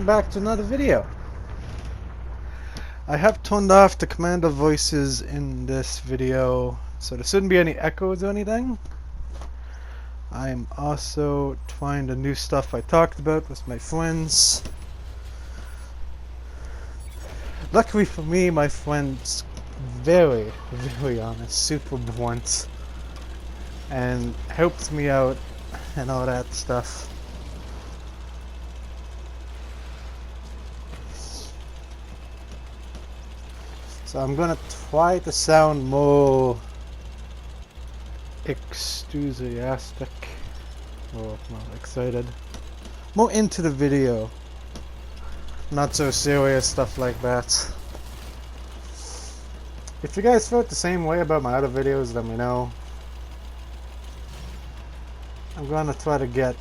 welcome back to another video. I have turned off the commander voices in this video, so there shouldn't be any echoes or anything. I'm also trying the new stuff I talked about with my friends. Luckily for me, my friend's very honest, super blunt, and helps me out and all that stuff. So I'm gonna try to sound more enthusiastic, or more excited, more into the video, not so serious stuff like that. If you guys felt the same way about my other videos, let me know. I'm gonna try to get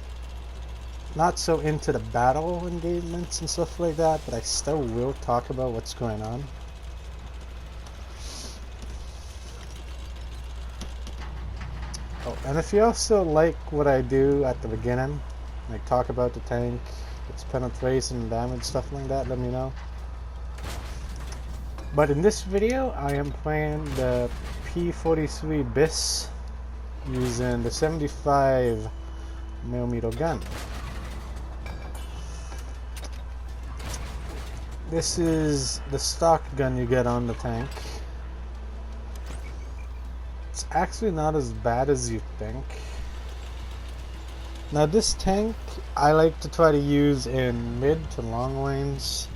not so into the battle engagements and stuff like that, but I still will talk about what's going on. Oh, and if you also like what I do at the beginning, like talk about the tank, its penetration and damage, stuff like that, let me know. But in this video, I am playing the P43 BIS using the 75mm gun. This is the stock gun you get on the tank. It's actually not as bad as you think. Now this tank I like to try to use in mid to long range.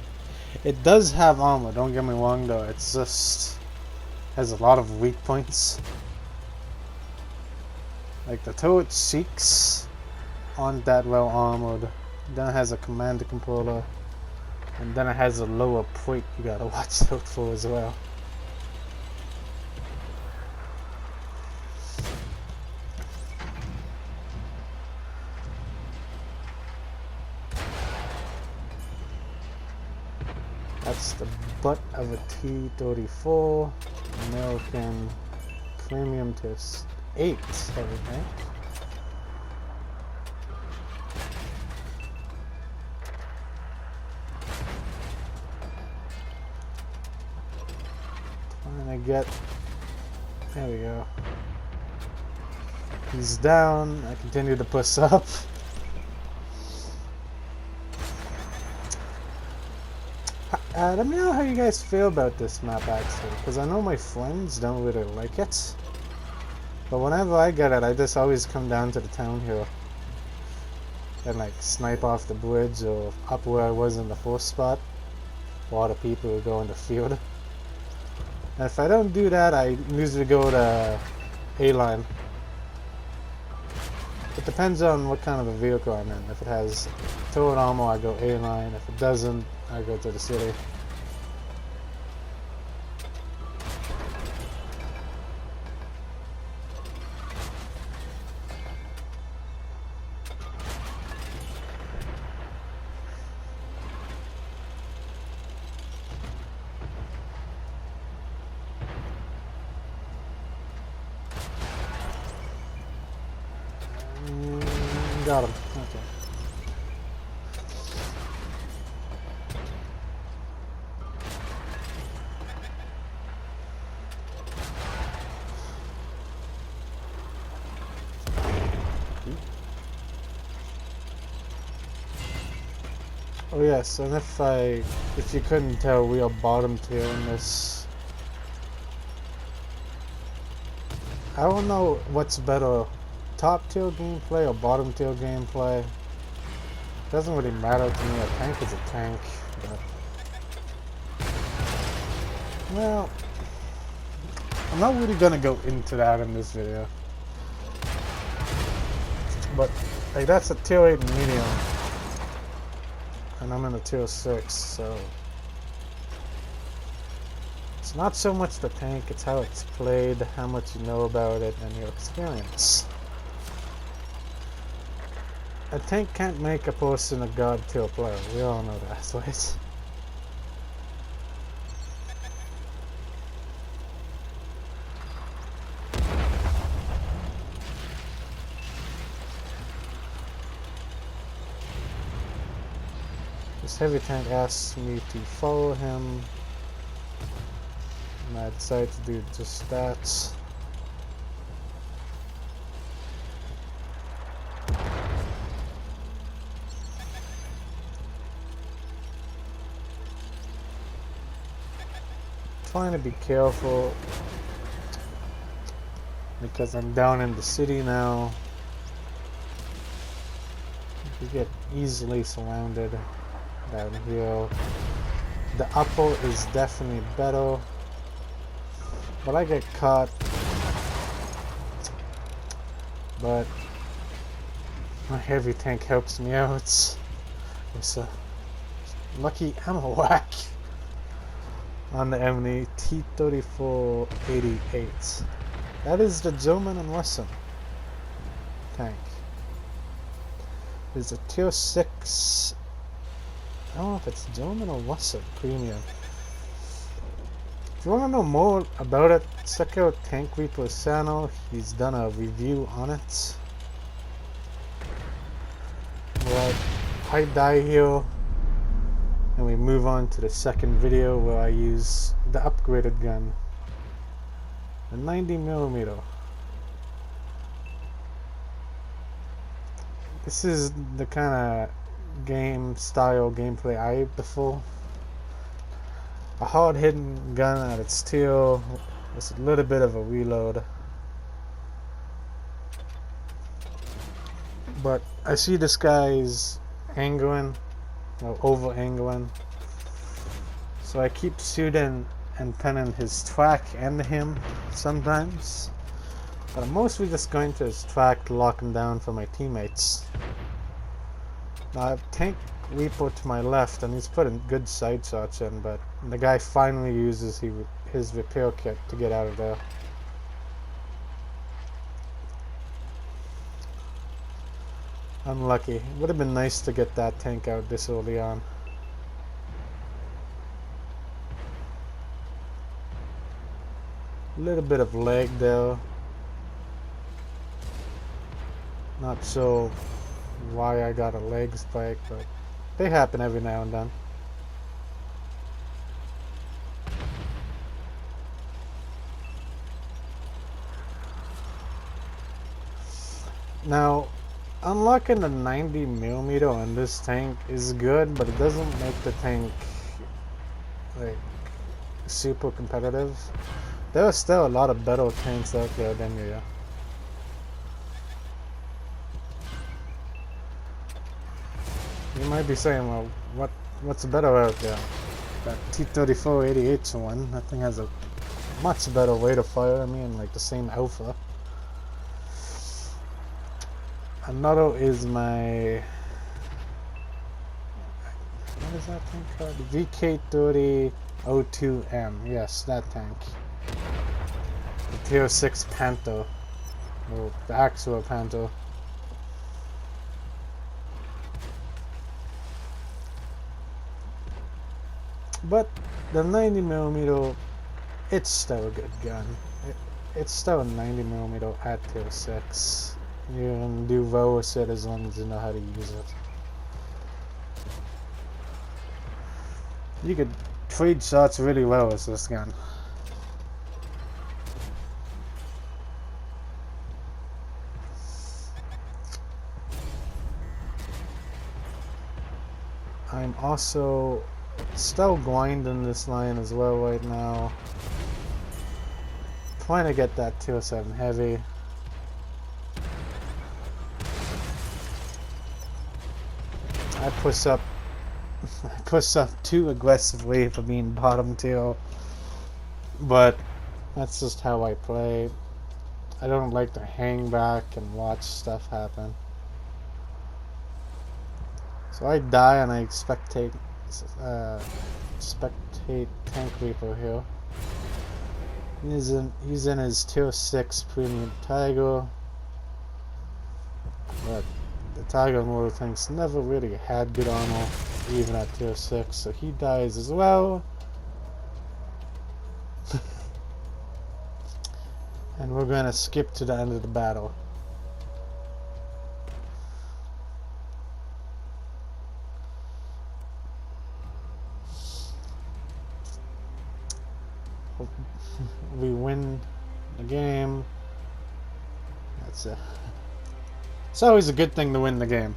It does have armor, don't get me wrong though, it's just has a lot of weak points. Like the turret Seeks aren't that well armored. Then it has a commander controller, and then it has a lower point you gotta watch out for as well. That's the butt of a T-34 American Premium Tier 8 heavy tank. Trying to get, there we go. He's down, I continue to push up. Let me know how you guys feel about this map actually, because I know my friends don't really like it. But whenever I get it, I just always come down to the town here and like snipe off the bridge or up where I was in the first spot while the people who go in the field. And if I don't do that, I usually go to A-line. It depends on what kind of a vehicle I'm in. If it has turret armor, I go A-line. If it doesn't, I go to the city. Got him. Okay. Oh yes, and if you couldn't tell, we are bottom tier in this. I don't know what's better, top tier gameplay or bottom tier gameplay. Doesn't really matter to me. A tank is a tank. But, well, I'm not really gonna go into that in this video. But like that's a tier 8 medium. And I'm in a tier 6, so it's not so much the tank, it's how it's played, how much you know about it, and your experience. A tank can't make a person a god tier player, we all know that, right? this heavy tank asks me to follow him, and I decide to do just that. Trying to be careful because I'm down in the city now. You get easily surrounded down here. The upper is definitely better, but I get caught. But my heavy tank helps me out. It's a lucky ammo whack on the Emily T-34-88. That is the German and Russian tank. It's a tier 6. I don't know if it's German or Russian premium. If you want to know more about it, check out Tank Reaper's channel. He's done a review on it. But I die here, and we move on to the second video where I use the upgraded gun, the 90mm. This is the kind of gameplay I prefer. A hard-hitting gun at its tail with a little bit of a reload. But I see this guy's angling, or over-angling. So I keep shooting and pinning his track and him sometimes. But I'm mostly just going to his track to lock him down for my teammates. Now I have Tank Reaper to my left, and he's putting good side shots in, but the guy finally uses his repair kit to get out of there. Unlucky. It would have been nice to get that tank out this early on. A little bit of lag there. Not sure why I got a leg spike, but they happen every now and then. Now, unlocking the 90mm on this tank is good, but it doesn't make the tank like super competitive. There are still a lot of better tanks out there than you. You might be saying, well, what's better out there? That T-34-88 one. That thing has a much better rate of fire. I mean, like the same alpha. Another is my... what is that thing called? VK30-02M. Yes, that tank. The Tier 6 Panther. Or the actual Panther. But the 90mm, it's still a good gun. It's still a 90mm at tier 6. You can do well with it as long as you know how to use it. You could trade shots really well with this gun. I'm also still grinding this line as well right now. Trying to get that 207 heavy. I push up too aggressively for being bottom tier, but that's just how I play. I don't like to hang back and watch stuff happen. So I die and I spectate Tank Reaper here. He's in his tier 6 premium Tiger, but the Tiger model tanks never really had good armor, even at tier 6, so he dies as well. And we're gonna skip to the end of the battle. we win the game. That's it. It's always a good thing to win the game,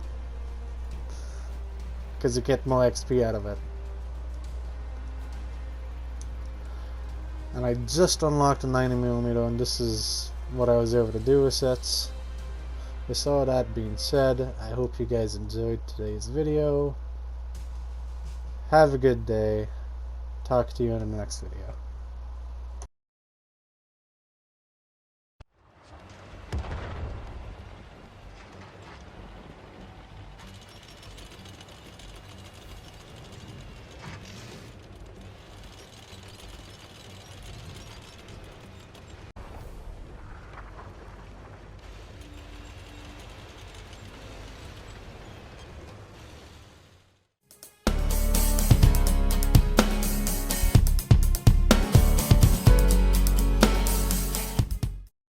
because you get more XP out of it. And I just unlocked a 90mm, and this is what I was able to do with it. With all that being said, I hope you guys enjoyed today's video. Have a good day. Talk to you in the next video.